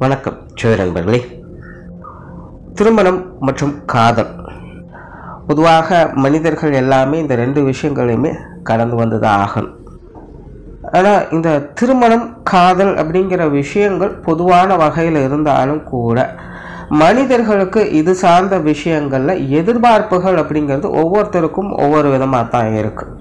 வணக்கம் நண்பர்களே. திருமணம் மற்றும் காதல் பொதுவாக மனிதர்கள் எல்லாமே இந்த ரெண்டு விஷயங்களையுமே கடந்து வந்துதான் ஆகணும். ஆனால் இந்த திருமணம் காதல் அப்படிங்கிற விஷயங்கள் பொதுவான வகையில் இருந்தாலும் கூட மனிதர்களுக்கு இது சார்ந்த விஷயங்களில் எதிர்பார்ப்புகள் அப்படிங்கிறது ஒவ்வொருத்தருக்கும் ஒவ்வொரு விதமாக தான் இருக்குது.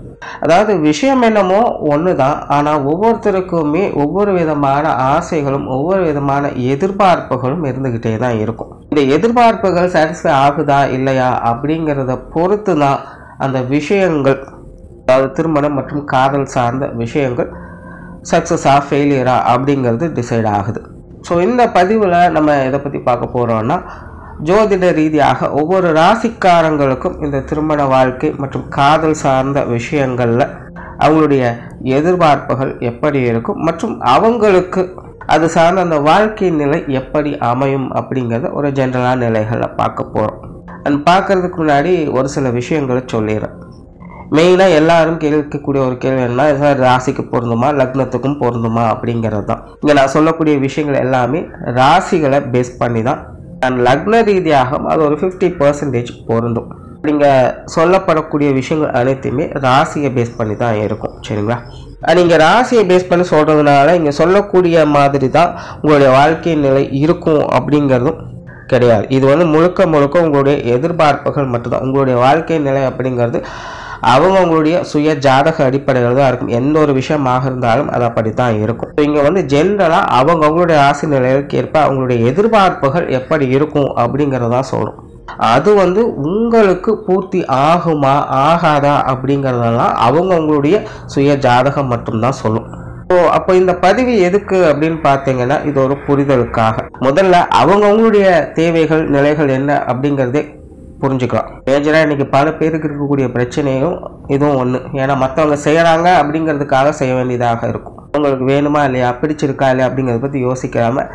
அதாவது விஷயம் என்னமோ ஒன்று தான், ஆனால் ஒவ்வொருத்தருக்குமே ஒவ்வொரு விதமான ஆசைகளும் ஒவ்வொரு விதமான எதிர்பார்ப்புகளும் இருந்துக்கிட்டே தான் இருக்கும். இந்த எதிர்பார்ப்புகள் சாட்டிஸ்ஃபை ஆகுதா இல்லையா அப்படிங்கிறத பொறுத்து தான் அந்த விஷயங்கள், அதாவது திருமணம் மற்றும் காதல் சார்ந்த விஷயங்கள் சக்ஸஸா ஃபெயிலியரா அப்படிங்கிறது டிசைட் ஆகுது. ஸோ இந்த பதிவில் நம்ம எதை பற்றி பார்க்க போகிறோம்னா, ஜோதிட ரீதியாக ஒவ்வொரு ராசிக்காரங்களுக்கும் இந்த திருமண வாழ்க்கை மற்றும் காதல் சார்ந்த விஷயங்களில் அவங்களுடைய எதிர்பார்ப்புகள் எப்படி இருக்கும் மற்றும் அவங்களுக்கு அது சார்ந்த அந்த வாழ்க்கை நிலை எப்படி அமையும் அப்படிங்கிறத ஒரு ஜென்ரலான நிலைகளை பார்க்க போகிறோம். அண்ட் பார்க்கறதுக்கு முன்னாடி ஒரு சில விஷயங்களை சொல்லிடுறேன். மெயினாக எல்லாரும் கேட்கக்கூடிய ஒரு கேள்வி என்ன, ராசிக்கு பொருந்துமா லக்னத்துக்கும் பொருந்துமா அப்படிங்கிறது தான். இங்கே நான் சொல்லக்கூடிய விஷயங்கள் எல்லாமே ராசிகளை பேஸ் பண்ணி தான், அண்ட் லக்ன ரீதியாக அது ஒரு 50% பொருந்தும். நீங்கள் சொல்லப்படக்கூடிய விஷயங்கள் அனைத்துமே ராசியை பேஸ் பண்ணி தான் இருக்கும். சரிங்களா? நீங்கள் ராசியை பேஸ் பண்ணி சொல்கிறதுனால இங்கே சொல்லக்கூடிய மாதிரி தான் உங்களுடைய வாழ்க்கை நிலை இருக்கும் அப்படிங்கிறதும் கிடையாது. இது முழுக்க முழுக்க உங்களுடைய எதிர்பார்ப்புகள் மட்டும்தான். உங்களுடைய வாழ்க்கை நிலை அப்படிங்கிறது அவங்களுடைய சுய ஜாதக அடிப்படையில் தான் இருக்கும். எந்த ஒரு விஷயமாக இருந்தாலும் அது அப்படி தான் இருக்கும். இங்கே ஜென்ரலாக அவங்களுடைய ராசி நிலைகளுக்கு ஏற்ப அவங்களுடைய எதிர்பார்ப்புகள் எப்படி இருக்கும் அப்படிங்கிறதான் சொல்கிறோம். அது உங்களுக்கு பூர்த்தி ஆகுமா ஆகாதா அப்படிங்கிறதெல்லாம் அவங்களுடைய சுய ஜாதகம் மட்டும்தான் சொல்லும். அப்போ இந்த பதிவு எதுக்கு அப்படின்னு பார்த்தீங்கன்னா, இது ஒரு புரிதலுக்காக. முதல்ல அவங்களுடைய தேவைகள் நிலைகள் என்ன அப்படிங்கிறதே புரிஞ்சுக்கலாம். மேஜராக இன்றைக்கி பல பேருக்கு இருக்கக்கூடிய பிரச்சனையும் இதுவும் ஒன்று. ஏன்னா மற்றவங்க செய்கிறாங்க அப்படிங்கிறதுக்காக செய்ய வேண்டியதாக இருக்கும். அவங்களுக்கு வேணுமா இல்லையா, பிடிச்சிருக்கா இல்லையா அப்படிங்கிறத பற்றி யோசிக்காமல்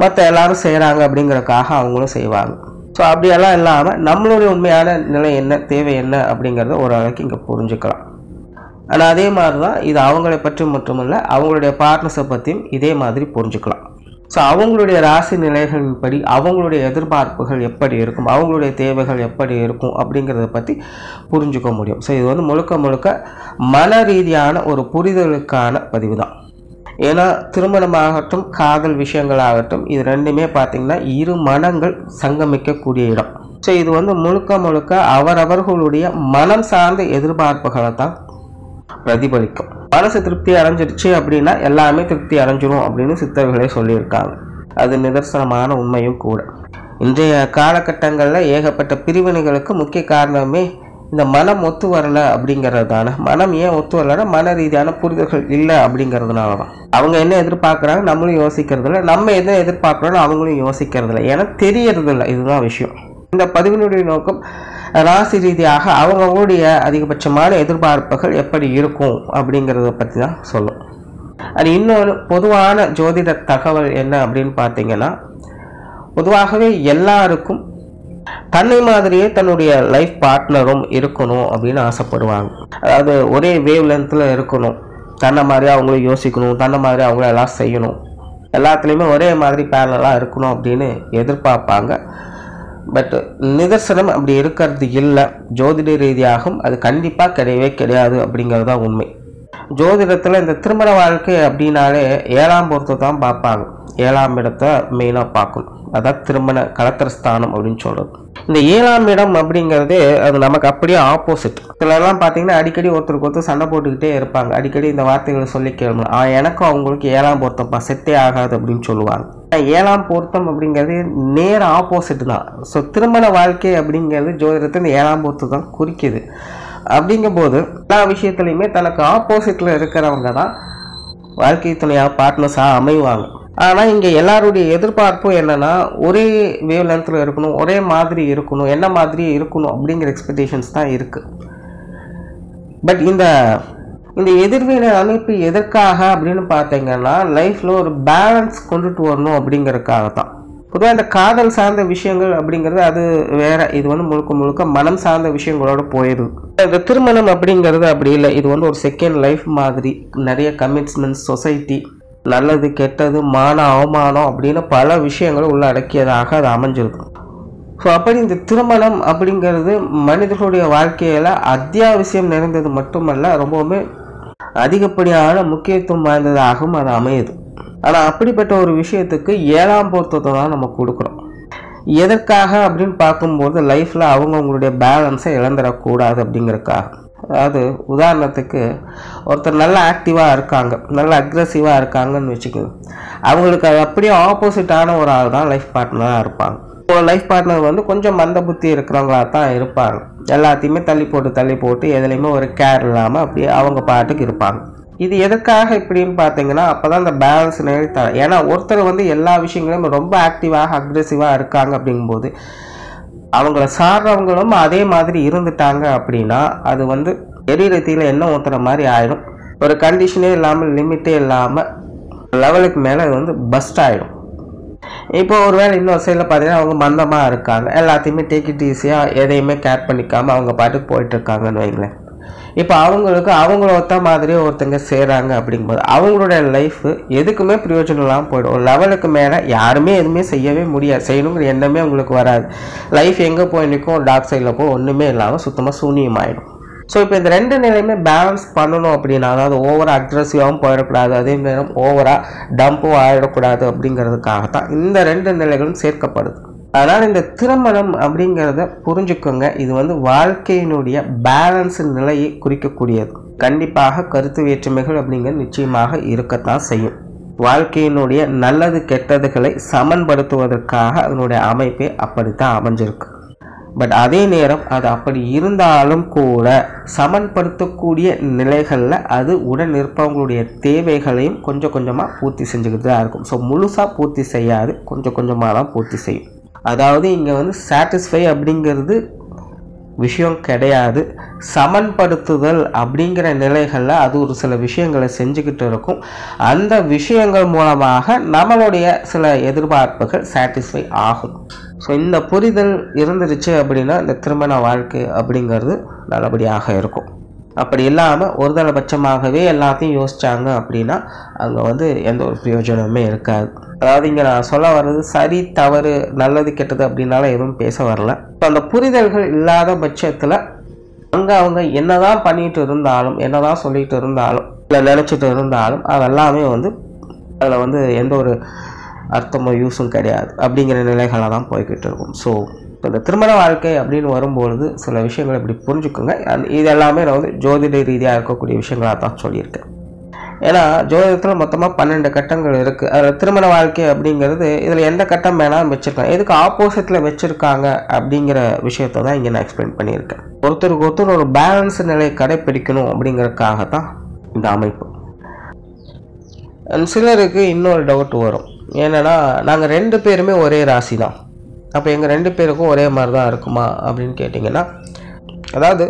மற்ற எல்லாரும் செய்கிறாங்க அப்படிங்கிறதுக்காக அவங்களும் செய்வாங்க. ஸோ அப்படியெல்லாம் இல்லாமல் நம்மளுடைய உண்மையான நிலை என்ன, தேவை என்ன அப்படிங்கிறத ஓரளவுக்கு இங்கே புரிஞ்சுக்கலாம். ஆனால் அதே மாதிரி தான் இது அவங்களை பற்றி மட்டுமில்லை, அவங்களுடைய பார்ட்னர்ஸை பற்றியும் இதே மாதிரி புரிஞ்சுக்கலாம். ஸோ அவங்களுடைய ராசி நிலைகளின்படி அவங்களுடைய எதிர்பார்ப்புகள் எப்படி இருக்கும், அவங்களுடைய தேவைகள் எப்படி இருக்கும் அப்படிங்கிறத பற்றி புரிஞ்சுக்க முடியும். ஸோ இது முழுக்க முழுக்க மன ரீதியான ஒரு புரிதலுக்கான பதிவு தான். ஏன்னா திருமணமாகட்டும் காதல் விஷயங்களாகட்டும் இது ரெண்டுமே பார்த்திங்கன்னா இரு மனங்கள் சங்கமிக்கக்கூடிய இடம். ஸோ இது முழுக்க முழுக்க அவரவர்களுடைய மனம் சார்ந்த எதிர்பார்ப்புகளை தான் பிரதிபலிக்கும். மனசு திருப்தி அடைஞ்சிருச்சு அப்படின்னா எல்லாமே திருப்தி அடைஞ்சிரும் அப்படின்னு சித்தர்களே சொல்லியிருக்காங்க. அது நிதர்சனமான உண்மையும் கூட. இன்றைய காலகட்டங்களில் ஏகப்பட்ட பிரிவினைகளுக்கு முக்கிய காரணமே இந்த மனம் ஒத்து வரலை அப்படிங்கிறது தானே. மனம் ஏன் ஒத்து வரலைன்னா மன ரீதியான புரிதல்கள் இல்லை அப்படிங்கிறதுனால தான். அவங்க என்ன எதிர்பார்க்குறாங்க நம்மளும் யோசிக்கிறதில்ல, நம்ம என்ன எதிர்பார்க்குறோன்னு அவங்களும் யோசிக்கிறதில்ல, ஏன்னா தெரியறதில்லை. இதுதான் விஷயம். இந்த பதிவினுடைய நோக்கம் ராசி ரீதியாக அவங்களுடைய அதிகபட்சமான எதிர்பார்ப்புகள் எப்படி இருக்கும் அப்படிங்கிறத பற்றி தான் சொல்லும். அது இன்னொரு பொதுவான ஜோதிட தகவல் என்ன அப்படின்னு பார்த்தீங்கன்னா, பொதுவாகவே எல்லாருக்கும் தன்னை மாதிரியே தன்னுடைய லைஃப் பார்ட்னரும் இருக்கணும் அப்படின்னு ஆசைப்படுவாங்க. அதாவது ஒரே வேவ் லென்த்தில் இருக்கணும், தன்னை மாதிரி அவங்களும் யோசிக்கணும், தன்னை மாதிரி அவங்களும் எல்லாம் செய்யணும், எல்லாத்துலேயுமே ஒரே மாதிரி பேரலாக இருக்கணும் அப்படின்னு எதிர்பார்ப்பாங்க. பட் நிதர்சனம் அப்படி இருக்கிறது இல்லை. ஜோதிட ரீதியாகவும் அது கண்டிப்பாக கிடையவே கிடையாது அப்படிங்கிறது தான் உண்மை. ஜோதிடத்தில் இந்த திருமண வாழ்க்கை அப்படின்னாலே 7ஆம் பொறுத்து தான் பார்ப்பாங்க. 7ஆம் இடத்தை மெயினாக பார்க்கணும். அதான் திருமண கலத்திரஸ்தானம் அப்படின்னு சொல்கிறது. இந்த 7ஆம் இடம் அப்படிங்கிறது அது நமக்கு அப்படியே ஆப்போசிட். சிலர்லாம் பார்த்தீங்கன்னா அடிக்கடி ஒருத்தருக்கு ஒருத்தர் சண்டை போட்டுக்கிட்டே இருப்பாங்க. அடிக்கடி இந்த வார்த்தைகளை சொல்லி கேட்கணும், எனக்கும் அவங்களுக்கு 7ஆம் பொருத்தம்ப்பா, செட்டே ஆகாது அப்படின்னு சொல்லுவாங்க. 7ஆம் பொருத்தம் அப்படிங்கிறது நேர ஆப்போசிட் தான். ஸோ திருமண வாழ்க்கை அப்படிங்கிறது ஜோதிடத்தை இந்த 7ஆம் பொருத்தம் தான் குறிக்குது. அப்படிங்கும்போது எல்லா விஷயத்துலையுமே தனக்கு ஆப்போசிட்டில் இருக்கிறவங்க தான் வாழ்க்கை துணையாக பார்ட்னர்ஸாக அமைவாங்க. ஆனால் இங்கே எல்லாருடைய எதிர்பார்ப்பும் என்னென்னா ஒரே வேவ் லென்த்தில் இருக்கணும், ஒரே மாதிரி இருக்கணும், என்ன மாதிரி இருக்கணும் அப்படிங்கிற எக்ஸ்பெக்டேஷன்ஸ் தான் இருக்குது. பட் இந்த எதிர்வினை அமைப்பு எதற்காக அப்படின்னு பார்த்தீங்கன்னா, லைஃப்பில் ஒரு பேலன்ஸ் கொண்டுட்டு வரணும் அப்படிங்கிறதுக்காக தான். பொதுவாக இந்த காதல் சார்ந்த விஷயங்கள் அப்படிங்கிறது அது வேற. இது முழுக்க முழுக்க மனம் சார்ந்த விஷயங்களோட போயிடுது. இந்த திருமணம் அப்படிங்கிறது அப்படி இல்லை. இது ஒரு செகண்ட் லைஃப் மாதிரி. நிறைய கமிட்மெண்ட்ஸ், சொசைட்டி, நல்லது கெட்டது மான அவமானம் அப்படின்னு பல விஷயங்கள் உள்ளடக்கியதாக அது அமைஞ்சிருக்கும். ஸோ அப்படி இந்த திருமணம் அப்படிங்கிறது மனிதர்களுடைய வாழ்க்கையில் அத்தியாவசியம் நிறைந்தது மட்டுமல்ல, ரொம்பவுமே அதிகப்படியான முக்கியத்துவம் வாய்ந்ததாகவும் அது அமையுது. ஆனால் அப்படிப்பட்ட ஒரு விஷயத்துக்கு 7ஆம் பொருத்தத்தை தான் நம்ம கொடுக்குறோம். எதற்காக அப்படின்னு பார்க்கும்போது லைஃப்பில் அவங்களுடைய பேலன்ஸை இழந்துடக்கூடாது அப்படிங்கிறதுக்காக. அதாவது உதாரணத்துக்கு ஒருத்தர் நல்லா ஆக்டிவாக இருக்காங்க, நல்லா அக்ரெசிவாக இருக்காங்கன்னு வச்சுக்கோங்க. அவங்களுக்கு அது அப்படியே ஆப்போசிட்டான ஒரு ஆள் தான் லைஃப் பார்ட்னராக இருப்பாங்க. ஒரு லைஃப் பார்ட்னர் வந்து கொஞ்சம் மந்த புத்தி இருக்கிறவங்களா தான் இருப்பாங்க. எல்லாத்தையுமே தள்ளி போட்டு எதுலேயுமே ஒரு கேர் இல்லாமல் அப்படியே அவங்க பாட்டுக்கு இருப்பாங்க. இது எதுக்காக இப்படின்னு பார்த்தீங்கன்னா, அப்போ தான் இந்த பேலன்ஸ் நிலைத்தர. ஏன்னா ஒருத்தர் வந்து எல்லா விஷயங்களையும் ரொம்ப ஆக்டிவாக அக்ரெசிவாக இருக்காங்க அப்படிங்கும்போது அவங்கள சார்றவங்களும் அதே மாதிரி இருந்துட்டாங்க அப்படின்னா அது வந்து எரிரத்தியில் என்ன ஊற்றுற மாதிரி ஆகிடும். ஒரு கண்டிஷனே இல்லாமல் லிமிட்டே இல்லாமல் லெவலுக்கு மேலே அது வந்து பஸ்ட் ஆகிடும். இப்போ ஒரு வேளை இன்னொரு சைடில் பார்த்தீங்கன்னா அவங்க மந்தமாக இருக்காங்க, எல்லாத்தையுமே டேக் இட் ஈஸியாக எதையுமே கேர் பண்ணிக்காமல் அவங்க பாட்டுக்கு போயிட்டுருக்காங்கன்னு வைங்களேன். இப்போ அவங்களுக்கு அவங்கள ஒத்த மாதிரியே ஒருத்தங்க செய்கிறாங்க அப்படிங்கும்போது அவங்களோட லைஃபு எதுக்குமே பிரயோஜனம் இல்லாமல் போய்டும். ஒரு லெவலுக்கு மேலே யாருமே எதுவுமே செய்யவே முடியாது, செய்யணுங்கிற எண்ணமே அவங்களுக்கு வராது. லைஃப் எங்கே போய் நிற்கும், டார்க் சைடில் போய் ஒன்றுமே இல்லாமல் சுத்தமாக சூனியமாயிடும். ஸோ இப்போ இந்த ரெண்டு நிலையுமே பேலன்ஸ் பண்ணணும் அப்படின்னா, அதாவது ஓவராக அக்ரெசிவாகவும் போயிடக்கூடாது, அதே நேரம் ஓவராக டம்பும் ஆகிடக்கூடாது அப்படிங்கிறதுக்காகத்தான் இந்த ரெண்டு நிலைகளும் சேர்க்கப்படுது. அதனால் இந்த திருமணம் அப்படிங்கிறத புரிஞ்சுக்கோங்க. இது வந்து வாழ்க்கையினுடைய பேலன்ஸ் நிலையை குறிக்கக்கூடியது. கண்டிப்பாக கருத்து வேற்றுமைகள் அப்படிங்கிறது நிச்சயமாக இருக்கத்தான் செய்யும். வாழ்க்கையினுடைய நல்லது கெட்டதுகளை சமன்படுத்துவதற்காக அதனுடைய அமைப்பே அப்படித்தான் அமைஞ்சிருக்கு. பட் அதே நேரம் அது அப்படி இருந்தாலும் கூட சமன்படுத்தக்கூடிய நிலைகளில் அது உடன் இருப்பவங்களுடைய தேவைகளையும் கொஞ்சம் கொஞ்சமாக பூர்த்தி செஞ்சுக்கிட்டு தான் இருக்கும். ஸோ முழுசாக பூர்த்தி செய்யாது, கொஞ்சம் கொஞ்சமாக தான் பூர்த்தி செய்யும். அதாவது இங்கே வந்து சாட்டிஸ்ஃபை அப்படிங்கிறது விஷயம் கிடையாது. சமன்படுத்துதல் அப்படிங்கிற நிலைகளில் அது ஒரு சில விஷயங்களை செஞ்சுக்கிட்டு இருக்கும். அந்த விஷயங்கள் மூலமாக நம்மளுடைய சில எதிர்பார்ப்புகள் சாட்டிஸ்ஃபை ஆகும். ஸோ இந்த புரிதல் இருந்துருச்சு அப்படின்னா இந்த திருமண வாழ்க்கை அப்படிங்கிறது நல்லபடியாக இருக்கும். அப்படி இல்லாமல் ஒருதலைபட்சமாகவே எல்லாத்தையும் யோசித்தாங்க அப்படின்னா அங்கே வந்து எந்த ஒரு பிரயோஜனமே இருக்காது. அதாவது இங்கே நான் சொல்ல வர்றது சரி தவறு நல்லது கெட்டது அப்படின்னால எதுவும் பேச வரல. இப்போ அந்த புரிதல்கள் இல்லாத பட்சத்தில் அங்கே அவங்க என்னதான் பண்ணிட்டு இருந்தாலும் என்னதான் சொல்லிட்டு இருந்தாலும் இல்லை நினச்சிட்டு இருந்தாலும் அதெல்லாமே வந்து அதில் வந்து எந்த ஒரு அர்த்தமோ யூஸும் கிடையாது அப்படிங்கிற நிலைகளை தான் போய்கிட்டு இருக்கும். ஸோ இந்த திருமண வாழ்க்கை அப்படின்னு வரும்பொழுது சில விஷயங்களை இப்படி புரிஞ்சுக்கோங்க. இது எல்லாமே நான் வந்து ஜோதிட ரீதியாக இருக்கக்கூடிய விஷயங்களாக தான் சொல்லியிருக்கேன். ஏன்னா ஜோதிடத்தில் மொத்தமாக 12 கட்டங்கள் இருக்குது. அதில் திருமண வாழ்க்கை அப்படிங்கிறது இதில் எந்த கட்டம் வேணாலும் வச்சுருக்காங்க, எதுக்கு ஆப்போசிட்டில் வச்சுருக்காங்க அப்படிங்கிற விஷயத்தை தான் இங்கே நான் எக்ஸ்பிளைன் பண்ணியிருக்கேன். ஒருத்தருக்கு ஒருத்தர் ஒரு பேலன்ஸ் நிலையை கடைப்பிடிக்கணும் அப்படிங்கிறதுக்காக தான் இந்த அமைப்பு. சிலருக்கு இன்னொரு டவுட் வரும், என்னென்னா நாங்கள் 2 பேருமே ஒரே ராசி தான், அப்போ எங்கள் 2 பேருக்கும் ஒரே மாதிரி தான் இருக்குமா அப்படின்னு கேட்டிங்கன்னா, அதாவது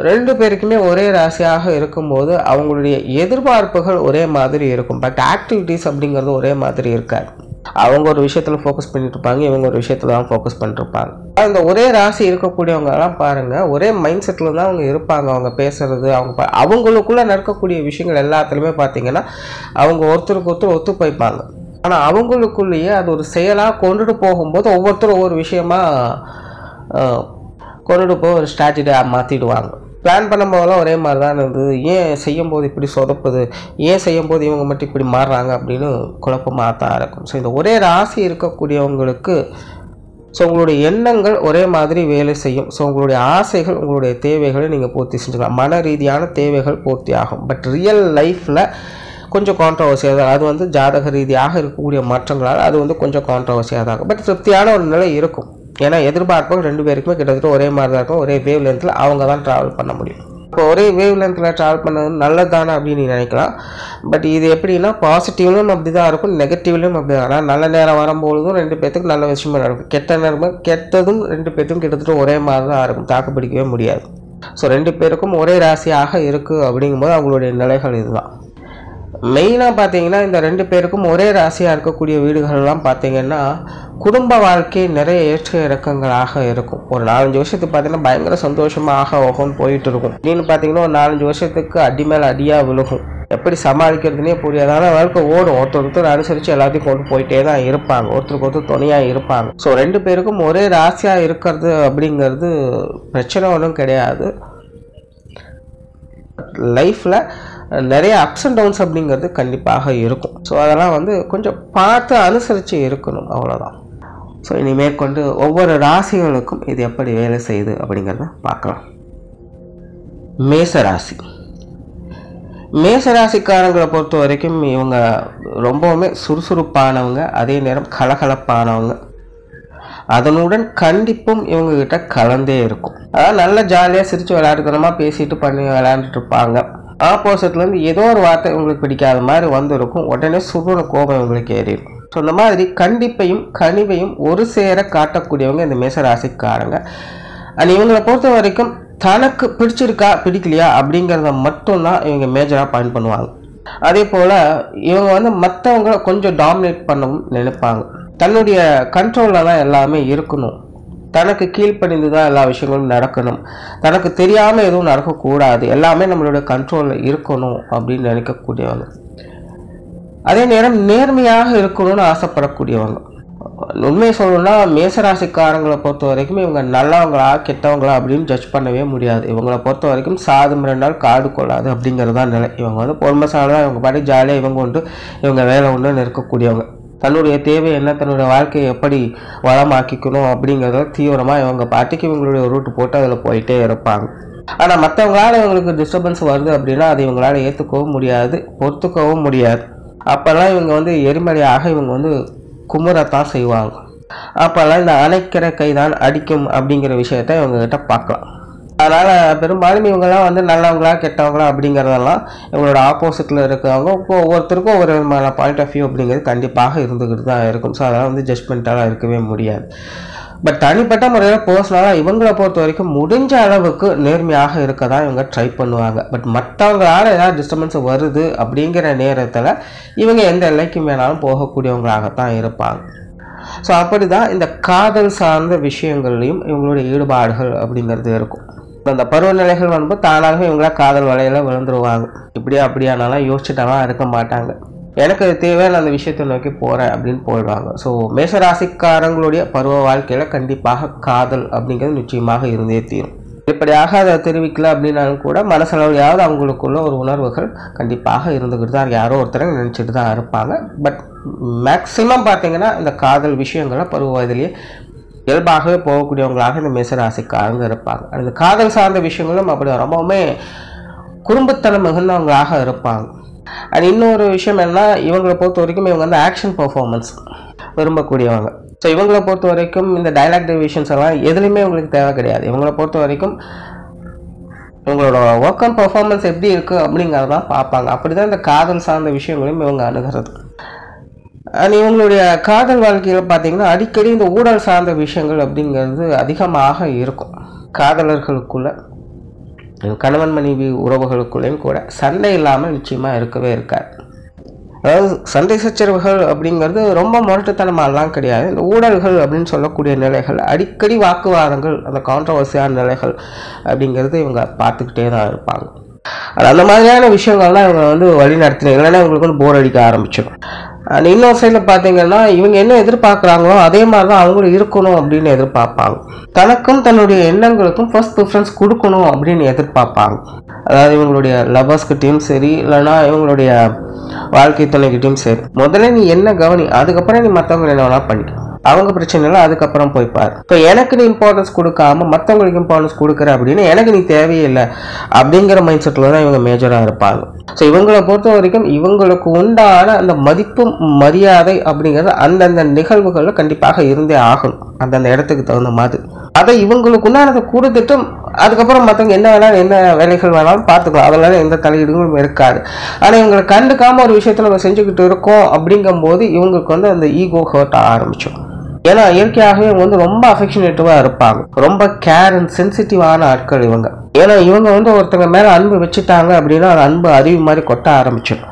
2 பேருக்குமே ஒரே ராசியாக இருக்கும்போது அவங்களுடைய எதிர்பார்ப்புகள் ஒரே மாதிரி இருக்கும். பட் ஆக்டிவிட்டீஸ் அப்படிங்கிறது ஒரே மாதிரி இருக்காது. அவங்க ஒரு விஷயத்தில் ஃபோக்கஸ் பண்ணிட்டு இருப்பாங்க, இவங்க ஒரு விஷயத்தில் தான் ஃபோக்கஸ் பண்ணிருப்பாங்க. அந்த ஒரே ராசி இருக்கக்கூடியவங்கலாம் பாருங்கள், ஒரே மைண்ட் செட்டில் தான் அவங்க இருப்பாங்க. அவங்க பேசுகிறது, அவங்களுக்குள்ளே நடக்கக்கூடிய விஷயங்கள் எல்லாத்துலேயுமே பார்த்தீங்கன்னா அவங்க ஒருத்தருக்கு ஒருத்தர் ஒத்து போய்ப்பாங்க. ஆனால் அவங்களுக்குள்ளேயே அது ஒரு செயலாக கொண்டுட்டு போகும்போது ஒவ்வொருத்தரும் ஒவ்வொரு விஷயமா கொண்டுட்டு போய் ஒரு ஸ்ட்ராட்டஜியாக மாற்றிடுவாங்க. பிளான் பண்ணும்போதெல்லாம் ஒரே மாதிரி தான் இருந்தது, ஏன் செய்யும்போது இப்படி சொதப்புது, ஏன் செய்யும்போது இவங்க மட்டும் இப்படி மாறுறாங்க அப்படின்னு குழப்பமாக தான் இருக்கும். ஸோ இந்த ஒரே ராசி இருக்கக்கூடியவங்களுக்கு ஸோ உங்களுடைய எண்ணங்கள் ஒரே மாதிரி வேலை செய்யும். ஸோ உங்களுடைய ஆசைகள் உங்களுடைய தேவைகளை நீங்கள் பூர்த்தி செஞ்சுக்கலாம், மன ரீதியான தேவைகள் பூர்த்தி ஆகும். பட் ரியல் லைஃப்பில் கொஞ்சம் கான்ட்ரவர்சியாக தான், அது வந்து ஜாதக ரீதியாக இருக்கக்கூடிய மாற்றங்களால் அது வந்து கொஞ்சம் கான்ட்ரவர்சியாக தான் இருக்கும். பட் திருப்தியான ஒரு நிலை இருக்கும். ஏன்னா எதிர்பார்ப்பும் 2 பேருக்குமே கிட்டத்தட்ட ஒரே மாதிரி தான் இருக்கும். ஒரே வேவ் லென்த்தில் அவங்க தான் ட்ராவல் பண்ண முடியும். இப்போ ஒரே வேவ் லென்த்தில் ட்ராவல் பண்ணது நல்லது தானே அப்படின்னு நினைக்கலாம். பட் இது எப்படின்னா பாசிட்டிவ்லையும் அப்படி தான் இருக்கும், நெகட்டிவ்லையும் அப்படி தான். ஆனால் நல்ல நேரம் வரும்பொழுதும் 2 பேர்த்துக்கு நல்ல விஷயமா நடக்கும், கெட்ட நேரமும் கெட்டதும் 2 பேர்த்துக்கும் கிட்டத்தட்ட ஒரே மாதிரி தான் இருக்கும், தாக்குப்பிடிக்கவே முடியாது. ஸோ 2 பேருக்கும் ஒரே ராசியாக இருக்குது அப்படிங்கும்போது அவங்களுடைய நிலைகள் இதுதான். மெயினாக பார்த்தீங்கன்னா இந்த 2 பேருக்கும் ஒரே ராசியாக இருக்கக்கூடிய வீடுகள்லாம் பார்த்தீங்கன்னா குடும்ப வாழ்க்கை நிறைய ஏற்ற இறக்கங்களாக இருக்கும். ஒரு 4-5 வருஷத்துக்கு பார்த்தீங்கன்னா பயங்கர சந்தோஷமாக போயிட்டு இருக்கும். அப்படின்னு பார்த்தீங்கன்னா ஒரு 4-5 வருஷத்துக்கு அடி மேலே அடியாக விழுகும். எப்படி சமாளிக்கிறதுனே புரியாதான வாழ்க்கை ஓடும். ஒருத்தர் அனுசரித்து எல்லாத்தையும் கொண்டு போயிட்டே தான் இருப்பாங்க, ஒருத்தருக்கு ஒருத்தர் துணையாக இருப்பாங்க. ஸோ 2 பேருக்கும் ஒரே ராசியாக இருக்கிறது அப்படிங்கிறது பிரச்சனை ஒன்றும் கிடையாது. லைஃப்பில் நிறைய அப்ஸ் அண்ட் டவுன்ஸ் அப்படிங்கிறது கண்டிப்பாக இருக்கும். ஸோ அதெல்லாம் கொஞ்சம் பார்த்து அனுசரித்து இருக்கணும், அவ்வளோதான். ஸோ இனிமேற்கொண்டு ஒவ்வொரு ராசிகளுக்கும் இது எப்படி வேலை செய்யுது அப்படிங்கிறத பார்க்கலாம். மேசராசி. மேசராசிக்காரங்களை பொறுத்த வரைக்கும் இவங்க ரொம்பவுமே சுறுசுறுப்பானவங்க, அதே நேரம் கலகலப்பானவங்க. அதனுடன் கண்டிப்பும் இவங்ககிட்ட கலந்தே இருக்கும். அதாவது நல்ல ஜாலியாக சிரித்து விளையாட்டுத்தனமாக பேசிட்டு பண்ணி விளையாண்டுட்டு இருப்பாங்க. ஆப்போசிட்லேருந்து ஏதோ ஒரு வார்த்தை இவங்களுக்கு பிடிக்காத மாதிரி வந்திருக்கும், உடனே சுருண கோபம் இவங்களுக்கு ஏறிடும். ஸோ இந்த மாதிரி கண்டிப்பையும் கனிவையும் ஒரு சேர காட்டக்கூடியவங்க இந்த மேசராசிக்காரங்க. அண்ட் இவங்களை பொறுத்த வரைக்கும் தனக்கு பிடிச்சிருக்கா பிடிக்கலையா அப்படிங்கிறத மட்டும்தான் இவங்க மேஜராக பாயிண்ட் பண்ணுவாங்க. அதே போல் இவங்க மற்றவங்களை கொஞ்சம் டாமினேட் பண்ணவும் நினைப்பாங்க. தன்னுடைய கண்ட்ரோலில் தான் எல்லாமே இருக்கணும், தனக்கு கீழ்ப்பணிந்து தான் எல்லா விஷயங்களும் நடக்கணும், தனக்கு தெரியாமல் எதுவும் நடக்கக்கூடாது, எல்லாமே நம்மளுடைய கண்ட்ரோலில் இருக்கணும் அப்படின்னு நினைக்கக்கூடியவங்க. அதே நேரம் நேர்மையாக இருக்கணும்னு ஆசைப்படக்கூடியவங்க. உண்மையை சொல்லணும்னா மேசராசிக்காரங்களை பொறுத்த வரைக்கும் இவங்க நல்லவங்களா கெட்டவங்களா அப்படின்னு ஜட்ஜ் பண்ணவே முடியாது. இவங்களை பொறுத்த வரைக்கும் சாதம் 2 நாள் காடு கொள்ளாது அப்படிங்கிறது தான் நிலை. இவங்க பொறுமைசாலதான், இவங்க பாட்டி ஜாலியாக இவங்க உண்டு இவங்க வேலை உண்டுன்னு இருக்கக்கூடியவங்க. தன்னுடைய தேவை என்ன, தன்னுடைய வாழ்க்கையை எப்படி வளமாக்கிக்கணும் அப்படிங்கிறத தீவிரமாக இவங்க பாட்டிக்கு இவங்களுடைய ரூட்டு போட்டு அதில் போயிட்டே இருப்பாங்க. ஆனால் மற்றவங்களால இவங்களுக்கு டிஸ்டர்பன்ஸ் வருது அப்படின்னா அது இவங்களால ஏற்றுக்கவும் முடியாது, பொறுத்துக்கவும் முடியாது. அப்போல்லாம் இவங்க எரிமலையாக இவங்க குமுறத்தான் செய்வாங்க. அப்போல்லாம் இந்த அணைக்கிற கைதான் அடிக்கும் அப்படிங்கிற விஷயத்த இவங்ககிட்ட பார்க்கலாம். அதனால் பெரும்பாலும் இவங்கெல்லாம் நல்லவங்களா கெட்டவங்களா அப்படிங்கிறதெல்லாம் இவங்களோட ஆப்போசிட்டில் இருக்கிறவங்க ஒவ்வொருத்தருக்கும் ஒவ்வொரு விதமான பாயிண்ட் ஆஃப் வியூ அப்படிங்கிறது கண்டிப்பாக இருந்துக்கிட்டு தான் இருக்கும். ஸோ அதெல்லாம் ஜட்ஜ்மெண்ட்டாலாம் இருக்கவே முடியாது. பட் தனிப்பட்ட முறையில் பர்சனலாக இவங்களை பொறுத்த வரைக்கும் முடிஞ்ச அளவுக்கு நேர்மையாக இருக்க தான் இவங்க ட்ரை பண்ணுவாங்க. பட் மற்றவங்களால் ஏதாவது டிஸ்டர்பன்ஸ் வருது அப்படிங்கிற நேரத்தில் இவங்க எந்த எல்லைக்கும் வேணாலும் போகக்கூடியவங்களாகத்தான் இருப்பாங்க. ஸோ அப்படி தான் இந்த காதல் சார்ந்த விஷயங்கள்லையும் இவங்களுடைய ஈடுபாடுகள் அப்படிங்கிறது இருக்கும். அந்த பருவநிலைகள் வரும்போது தானாகவே இவங்களா காதல் வலையில் விழுந்துருவாங்க. இப்படியா அப்படியானாலாம் யோசிச்சுட்டாலாம் இருக்க மாட்டாங்க. எனக்கு அது தேவையான அந்த விஷயத்தை நோக்கி போகிறேன் அப்படின்னு போயிடுவாங்க. ஸோ மேசராசிக்காரங்களுடைய பருவ வாழ்க்கையில் கண்டிப்பாக காதல் அப்படிங்கிறது நிச்சயமாக இருந்தே தீரும். இப்படியாக அதை தெரிவிக்கல அப்படின்னாலும் கூட மனசளவுலையாவது அவங்களுக்குள்ள ஒரு உணர்வுகள் கண்டிப்பாக இருந்துக்கிட்டு தான் யாரோ ஒருத்தரை நினச்சிட்டு தான் இருப்பாங்க. பட் மேக்சிமம் பார்த்தீங்கன்னா இந்த காதல் விஷயங்களை பருவ வயதிலேயே இயல்பாகவே போகக்கூடியவங்களாக இந்த மேசராசிக்காரங்க இருப்பாங்க. அந்த காதல் சார்ந்த விஷயங்களும் அப்படி ரொம்பவுமே குறும்புத்தனம் மிகுந்தவங்களாக இருப்பாங்க. அண்ட் இன்னொரு விஷயம் என்னன்னா இவங்களை பொறுத்த வரைக்கும் இவங்க ஆக்ஷன் பர்ஃபார்மன்ஸ் விரும்பக்கூடியவங்க. ஸோ இவங்களை பொறுத்த வரைக்கும் இந்த டைலாக் டிவிஷன்ஸ் எல்லாம் எதுலையுமே இவங்களுக்கு தேவை கிடையாது. இவங்களை பொறுத்த வரைக்கும் இவங்களோட ஒர்க் அண்ட் பர்ஃபார்மன்ஸ் எப்படி இருக்குது அப்படிங்கிறதான் பார்ப்பாங்க. அப்படி தான் இந்த காதல் சார்ந்த விஷயங்களையும் இவங்க அணுகிறது. அண்ட் இவங்களுடைய காதல் வாழ்க்கையில் பார்த்தீங்கன்னா அடிக்கடி இந்த ஊழல் சார்ந்த விஷயங்கள் அப்படிங்கிறது அதிகமாக இருக்கும். காதலர்களுக்குள்ள கணவன் மனைவி உறவுகளுக்குள்ளேயும் கூட சண்டை இல்லாமல் நிச்சயமாக இருக்கவே இருக்காது. அதாவது சண்டை சச்சரவுகள் அப்படிங்கிறது ரொம்ப முரட்டுத்தனமாலாம் கிடையாது. இந்த ஊழல்கள் அப்படின்னு சொல்லக்கூடிய நிலைகள், அடிக்கடி வாக்குவாதங்கள், அந்த கான்ட்ரவர்சியான நிலைகள் அப்படிங்கிறது இவங்க பார்த்துக்கிட்டே தான் இருப்பாங்க. அந்த மாதிரியான விஷயங்கள்லாம் இவங்க வழி நடத்தின இல்லைன்னா இவங்களுக்கு போர் அடிக்க ஆரம்பிச்சிடும். அண்ட் இன்னொரு சைடில் பார்த்தீங்கன்னா இவங்க என்ன எதிர்பார்க்குறாங்களோ அதே மாதிரி தான் அவங்களும் இருக்கணும் அப்படின்னு எதிர்பார்ப்பாங்க. தனக்கும் தன்னுடைய எண்ணங்களுக்கும் ஃபர்ஸ்ட் ப்ரிஃபரன்ஸ் கொடுக்கணும் அப்படின்னு எதிர்பார்ப்பாங்க. அதாவது இவங்களுடைய லவர்ஸ்கிட்டையும் சரி இல்லைன்னா இவங்களுடைய வாழ்க்கை துணைக்கிட்டையும் சரி, முதல்ல நீ என்ன கவனி, அதுக்கப்புறம் நீ மற்றவங்க என்ன வேணா பண்ணிக்க, அவங்க பிரச்சனை இல்லை, அதுக்கப்புறம் போய்ப்பார். இப்போ எனக்கு நீ இம்பார்ட்டன்ஸ் கொடுக்காம மற்றவங்களுக்கு இம்பார்ட்டன்ஸ் கொடுக்குற அப்படின்னு எனக்கு நீ தேவையில்லை அப்படிங்கிற மைண்ட் செட்டில் தான் இவங்க மேஜராக இருப்பாங்க. ஸோ இவங்களை பொறுத்த வரைக்கும் இவங்களுக்கு உண்டான அந்த மதிப்பு மரியாதை அப்படிங்கிறது அந்தந்த நிகழ்வுகளில் கண்டிப்பாக இருந்தே ஆகணும். அந்தந்த இடத்துக்கு தகுந்த மாதிரி அதை இவங்களுக்கு உண்டானதை கொடுத்துட்டு அதுக்கப்புறம் மற்றவங்க என்ன வேணாலும் என்ன வேலைகள் வேணாலும் பார்த்துக்கலாம், அதனால எந்த தலையீடுகளும் இருக்காது. ஆனால் இவங்களை கண்டுக்காமல் ஒரு விஷயத்தில் நம்ம செஞ்சுக்கிட்டு இருக்கோம் அப்படிங்கும்போது இவங்களுக்கு அந்த ஈகோ ஹர்ட் ஆக ஆரம்பிச்சிடும். ஏன்னா இயற்கையாகவே இவங்க ரொம்ப அஃபெக்ஷனேட்டிவாக இருப்பாங்க, ரொம்ப கேர் அண்ட் சென்சிட்டிவான ஆட்கள் இவங்க. ஏன்னா இவங்க ஒருத்தங்க மேலே அன்பு வச்சுட்டாங்க அப்படின்னா அந்த அன்பு அருவி மாதிரி கொட்ட ஆரம்பிச்சிடும்.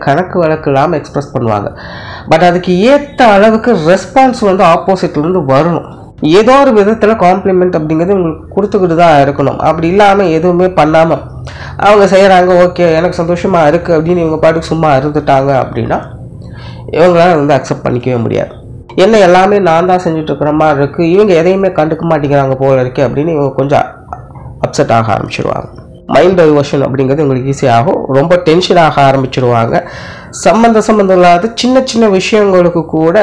கணக்கு வழக்கு இல்லாமல் எக்ஸ்பிரஸ் பண்ணுவாங்க. பட் அதுக்கு ஏற்ற அளவுக்கு ரெஸ்பான்ஸ் ஆப்போசிட்லேருந்து வரணும். ஏதோ ஒரு விதத்தில் காம்ப்ளிமெண்ட் அப்படிங்கிறது உங்களுக்கு கொடுத்துக்கிட்டு தான் இருக்கணும். அப்படி இல்லாமல் எதுவுமே பண்ணாமல் அவங்க செய்கிறாங்க, ஓகே எனக்கு சந்தோஷமாக இருக்குது அப்படின்னு இவங்க பாட்டுக்கு சும்மா இருந்துட்டாங்க அப்படின்னா இவங்களால வந்து அக்செப்ட் பண்ணிக்கவே முடியாது. என்ன எல்லாமே நான் தான் செஞ்சுட்ருக்கிற மாதிரி இருக்குது, இவங்க எதையுமே கண்டுக்க மாட்டேங்கிறாங்க போல இருக்கு அப்படின்னு இவங்க கொஞ்சம் அப்செட் ஆக ஆரம்பிச்சிடுவாங்க. மைண்ட் டைவர்ஷன் அப்படிங்கிறது உங்களுக்கு ஈஸியாகும். ரொம்ப டென்ஷன் ஆக ஆரம்பிச்சிடுவாங்க. சம்மந்தம் இல்லாத சின்ன சின்ன விஷயங்களுக்கு கூட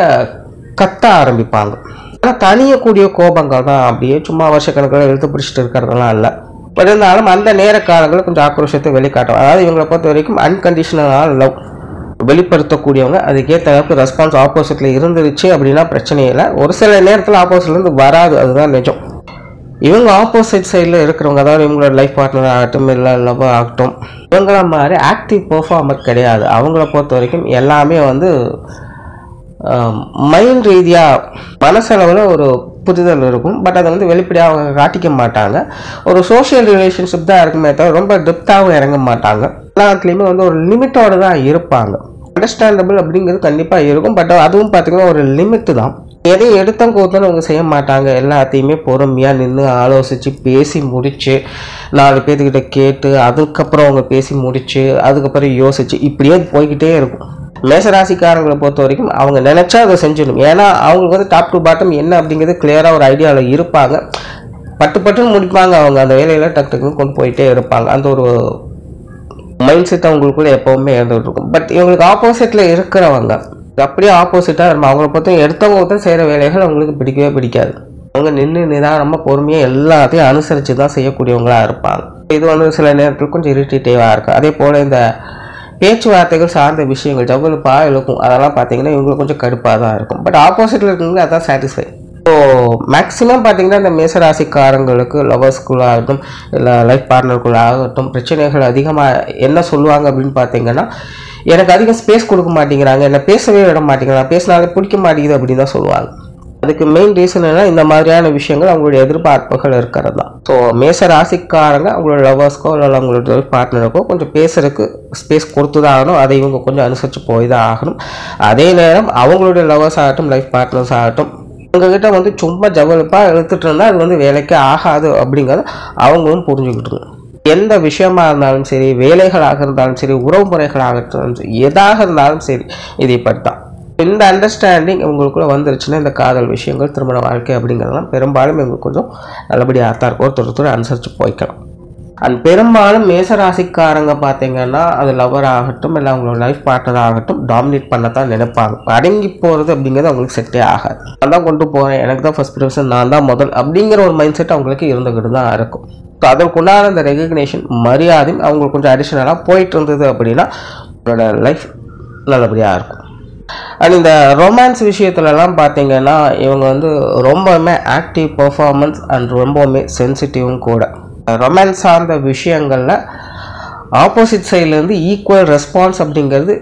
கத்த ஆரம்பிப்பாங்க. ஆனால் தனியக்கூடிய கோபங்கள் தான், அப்படியே சும்மா வருஷக்கணக்கில் எழுத்து பிடிச்சிட்டு இருக்கிறதெல்லாம் இல்லை. பட் இருந்தாலும் அந்த நேர காலங்களில் கொஞ்சம் ஆக்ரோஷத்தை வெளிக்காட்டும். அதாவது இவங்களை பொறுத்த வரைக்கும் அன்கண்டிஷனல் லவ் வெளிப்படுத்தக்கூடியவங்க. அதுக்கேற்ற அளவுக்கு ரெஸ்பான்ஸ் ஆப்போசிட்டில் இருந்துருச்சு அப்படின்னா பிரச்சனை இல்லை. ஒரு சில நேரத்தில் ஆப்போசிட்லேருந்து வராது, அதுதான் நிஜம். இவங்க ஆப்போசிட் சைடில் இருக்கிறவங்க, அதாவது இவங்களோட லைஃப் பார்ட்னர் ஆகட்டும் இல்லை லவ் ஆகட்டும், இவங்கள மாதிரி ஆக்டிவ் பெர்ஃபார்மர் கிடையாது. அவங்கள பொறுத்த வரைக்கும் எல்லாமே வந்து மைண்ட் ரீதியாக மனசளவில் ஒரு புரிதல் இருக்கும். பட் அதை வந்து வெளிப்படையாக அவங்க காட்டிக்க மாட்டாங்க. ஒரு சோஷியல் ரிலேஷன்ஷிப் தான் இருக்குமே தவிர ரொம்ப டெப்த்தாகவும் இறங்க மாட்டாங்க. எல்லாத்துலேயுமே வந்து ஒரு லிமிட்டோடு தான் இருப்பாங்க. அண்டர்ஸ்டாண்டபிள் அப்படிங்கிறது கண்டிப்பாக இருக்கும். பட் அதுவும் பார்த்திங்கன்னா ஒரு லிமிட்டு தான். எதையும் எடுத்தம் கோத்தன்னு அவங்க செய்ய மாட்டாங்க. எல்லாத்தையுமே பொறுமையாக நின்று ஆலோசித்து பேசி முடித்து 4 பேர்த்துக்கிட்ட கேட்டு அதுக்கப்புறம் அவங்க பேசி முடித்து அதுக்கப்புறம் யோசித்து இப்படியே போய்கிட்டே இருக்கும். மேசராசிக்காரங்களை பொறுத்த வரைக்கும் அவங்க நினச்சா அதை செஞ்சிடணும். ஏன்னா அவங்களுக்கு வந்து டாப் டு பாட்டம் என்ன அப்படிங்கிறது கிளியராக ஒரு ஐடியாவில் இருப்பாங்க. பட்டுன்னு முடிப்பாங்க. அவங்க அந்த வேலையில் டக்குன்னு கொண்டு போயிட்டே இருப்பாங்க. அந்த ஒரு மைண்ட் செட் அவங்களுக்குள்ள எப்போவுமே இருந்துகிட்டு இருக்கும். பட் இவங்களுக்கு ஆப்போசிட்டில் இருக்கிறவங்க அப்படியே ஆப்போசிட்டாக இருக்கும். அவங்கள பொறுத்த எடுத்தவங்க செய்கிற வேலைகள் அவங்களுக்கு பிடிக்கவே பிடிக்காது. அவங்க நின்று நிதானமாக பொறுமையாக எல்லாத்தையும் அனுசரித்து தான் செய்யக்கூடியவங்களாக இருப்பாங்க. இது வந்து சில நேரத்தில் கொஞ்சம் இரிட்டேட்டிவாக இருக்கும். அதே போல் இந்த பேச்சுவார்த்தைகள் சார்ந்த விஷயங்கள் ஜவ்வலுப்பா இருக்கும். அதெல்லாம் பார்த்தீங்கன்னா இவங்களுக்கு கொஞ்சம் கடுப்பாக தான் இருக்கும். பட் ஆப்போசிட்டில் இருக்கவங்க அதான் சாட்டிஸ்ஃபை. ஸோ மேக்ஸிமம் பார்த்தீங்கன்னா இந்த மேசராசிக்காரங்களுக்கு லவர்ஸ்குள்ளாகட்டும் இல்லை லைஃப் பார்ட்னருக்குள்ளாகட்டும் பிரச்சனைகள் அதிகமாக என்ன சொல்லுவாங்க அப்படின்னு பார்த்தீங்கன்னா, எனக்கு அதிகம் ஸ்பேஸ் கொடுக்க மாட்டேங்கிறாங்க, என்னை பேசவே விட மாட்டேங்கிறாங்க, பேசினாலே பிடிக்க மாட்டேங்குது அப்படின்னு தான் சொல்லுவாங்க. அதுக்கு மெயின் ரீசன் என்ன, இந்த மாதிரியான விஷயங்கள் அவங்களுடைய எதிர்பார்ப்புகள் இருக்கிறது தான். ஸோ மேச ராசிக்காரங்க அவங்களோட லவர்ஸ்க்கோ இல்லை அவங்களோட பார்ட்னருக்கோ கொஞ்சம் பேசுறதுக்கு ஸ்பேஸ் கொடுத்து தான் ஆகணும். அதை இவங்க கொஞ்சம் அனுசரித்து போய் தான் ஆகணும். அதே நேரம் அவங்களுடைய லவர்ஸ் ஆகட்டும் லைஃப் பார்ட்னர்ஸ் ஆகட்டும் உங்ககிட்ட வந்து சும்மா ஜவலுப்பாக எடுத்துகிட்டு இருந்தால் அது வந்து வேலைக்கே ஆகாது அப்படிங்கிறத அவங்களும் புரிஞ்சுக்கிட்டு. எந்த விஷயமா இருந்தாலும் சரி, வேலைகளாக இருந்தாலும் சரி, உறவு முறைகளாக இருந்தாலும் சரி, எதாக இருந்தாலும் சரி, இதை பற்றி இந்த அண்டர்ஸ்டாண்டிங் உங்களுக்குள்ள வந்துருச்சுன்னா இந்த காதல் விஷயங்கள் திருமண வாழ்க்கை அப்படிங்கிறதெல்லாம் பெரும்பாலும் எங்களுக்கு கொஞ்சம் நல்லபடியாக தான் இருக்கும். ஒருத்தர் அனுசரித்து போய்க்கலாம். அண்ட் பெரும்பாலும் மேசராசிக்காரங்க பார்த்தீங்கன்னா அது லவர் ஆகட்டும் இல்லை அவங்களோட லைஃப் பார்ட்னர் ஆகட்டும் டாமினேட் பண்ணத்தான் நினைப்பாங்க. அடங்கி போகிறது அப்படிங்கிறது அவங்களுக்கு செட்டே ஆகாது. நான் தான் கொண்டு போகிறேன், எனக்கு தான் ஃபர்ஸ்ட் ப்ரிஃபரன்ஸ், நான் தான் முதல் அப்படிங்கிற ஒரு மைண்ட் செட் அவங்களுக்கு இருந்துக்கிட்டு தான் இருக்கும். ஸோ அதற்குண்டான அந்த ரெகக்னேஷன் மரியாதையும் அவங்களுக்கு கொஞ்சம் அடிஷ்னலாக போயிட்டு இருந்தது அப்படின்னா அவங்களோட லைஃப் நல்லபடியாக இருக்கும். அண்ட் இந்த ரொமான்ஸ் விஷயத்துலலாம் பார்த்தீங்கன்னா இவங்க வந்து ரொம்பவுமே ஆக்டிவ் பர்ஃபார்மன்ஸ் அண்ட் ரொம்பவுமே சென்சிட்டிவும் கூட. ரொமான்ஸ் சார்ந்த விஷயங்களில் ஆப்போசிட் சைட்லேருந்து ஈக்குவல் ரெஸ்பான்ஸ் அப்படிங்கிறது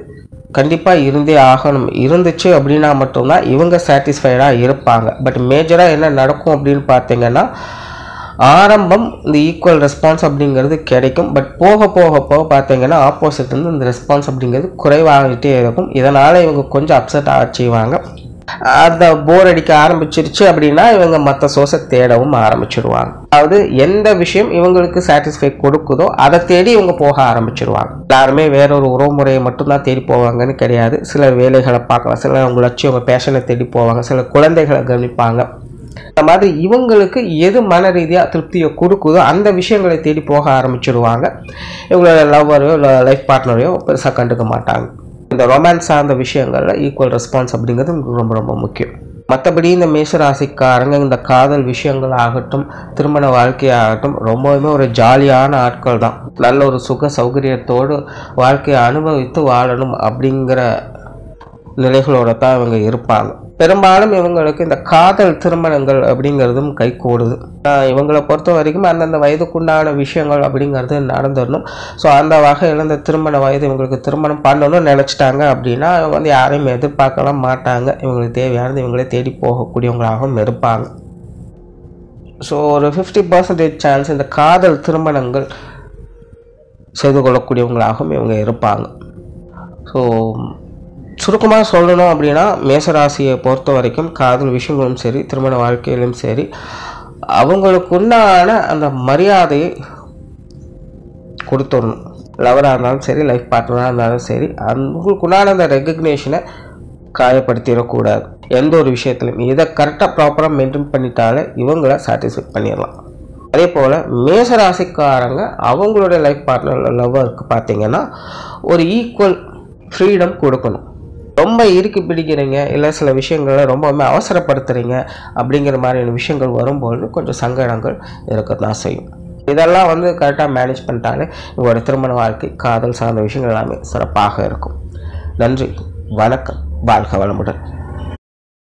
கண்டிப்பாக இருந்தே ஆகணும். இருந்துச்சு அப்படின்னா மட்டும்தான் இவங்க சாட்டிஸ்ஃபைடாக இருப்பாங்க. பட் மேஜராக என்ன நடக்கும் அப்படின்னு பார்த்தீங்கன்னா ஆரம்பம் இந்த ஈக்குவல் ரெஸ்பான்ஸ் அப்படிங்கிறது கிடைக்கும். பட் போக போக போக பார்த்தீங்கன்னா ஆப்போசிட் வந்து இந்த ரெஸ்பான்ஸ் அப்படிங்கிறது குறைவாகிட்டே இருக்கும். இதனால் இவங்க கொஞ்சம் அப்செட் ஆகிடுவாங்க. அந்த போர் அடிக்க ஆரம்பிச்சிருச்சு அப்படின்னா இவங்க மற்ற சோர்ஸை தேடவும் ஆரம்பிச்சிடுவாங்க. அதாவது எந்த விஷயம் இவங்களுக்கு சாட்டிஸ்ஃபை கொடுக்குதோ அதை தேடி இவங்க போக ஆரம்பிச்சிடுவாங்க. எல்லாருமே வேறொரு உறவு முறையை மட்டும்தான் தேடி போவாங்கன்னு கிடையாது. சிலர் வேலைகளை பார்க்கலாம், சிலர் அவங்க லட்சியம் அவங்க பேஷனை தேடி போவாங்க, சிலர் குழந்தைகளை கவனிப்பாங்க. இந்த மாதிரி இவங்களுக்கு எது மன ரீதியாக திருப்தியை கொடுக்குதோ அந்த விஷயங்களை தேடி போக ஆரம்பிச்சிடுவாங்க. இவங்களோட லவ்வரையோ இல்லை லைஃப் பார்ட்னரையோ பெருசாக கண்டுக்க மாட்டாங்க. இந்த ரொமான்ஸ் சார்ந்த விஷயங்களில் ஈக்குவல் ரெஸ்பான்ஸ் அப்படிங்கிறது ரொம்ப ரொம்ப முக்கியம். மற்றபடி இந்த மேஷராசிக்காரங்க இந்த காதல் விஷயங்கள் ஆகட்டும் திருமண வாழ்க்கையாகட்டும் ரொம்பவுமே ஒரு ஜாலியான ஆட்கள் தான். நல்ல ஒரு சுக சௌகரியத்தோடு வாழ்க்கையை அனுபவித்து வாழணும் அப்படிங்கிற நிலைகளோட தான் இவங்க இருப்பாங்க. பெரும்பாலும் இவங்களுக்கு இந்த காதல் திருமணங்கள் அப்படிங்கிறதும் கை கூடுது. இவங்களை பொறுத்த வரைக்கும் அந்தந்த வயதுக்குண்டான விஷயங்கள் அப்படிங்கிறது நடந்துடணும். ஸோ அந்த வகையில் இந்த திருமண வயது இவங்களுக்கு திருமணம் பண்ணணும்னு நினச்சிட்டாங்க அப்படின்னா இவங்க வந்து யாரையும் எதிர்பார்க்கலாம் மாட்டாங்க. இவங்களுக்கு தேவையானது இவங்களே தேடி போகக்கூடியவங்களாகவும் இருப்பாங்க. ஸோ ஒரு 50% சான்ஸ் இந்த காதல் திருமணங்கள் செய்து கொள்ளக்கூடியவங்களாகவும் இவங்க இருப்பாங்க. ஸோ சுருக்கமாக சொல்லணும் அப்படின்னா மேசராசியை பொறுத்த வரைக்கும் காதல் விஷயங்களும் சரி, திருமண வாழ்க்கையிலும் சரி, அவங்களுக்குண்டான அந்த மரியாதையை கொடுத்துடணும். லவராக இருந்தாலும் சரி, லைஃப் பார்ட்னராக இருந்தாலும் சரி, அவங்களுக்குண்டான அந்த ரெகக்னேஷனை காயப்படுத்திடக்கூடாது. எந்த ஒரு விஷயத்துலையும் இதை கரெக்டாக ப்ராப்பராக மெயின்டைன் பண்ணிட்டாலே இவங்கள சாட்டிஸ்ஃபை பண்ணிடலாம். அதே போல் மேசராசிக்காரங்க அவங்களுடைய லைஃப் பார்ட்னர் லவ்வருக்கு பார்த்தீங்கன்னா ஒரு ஈக்குவல் ஃப்ரீடம் கொடுக்கணும். ரொம்ப இறுக்கி பிடிக்கிறீங்க, இல்லை சில விஷயங்களை ரொம்பவுமே அவசரப்படுத்துகிறீங்க அப்படிங்கிற மாதிரியான விஷயங்கள் வரும்போது கொஞ்சம் சங்கடங்கள் இருக்க தான் செய்யும். இதெல்லாம் கரெக்டாக மேனேஜ் பண்ணிட்டாலே உங்களோட திருமண வாழ்க்கை, காதல் சார்ந்த விஷயங்கள் எல்லாமே சிறப்பாக இருக்கும். நன்றி, வணக்கம், வாழ்க வளமுடன்.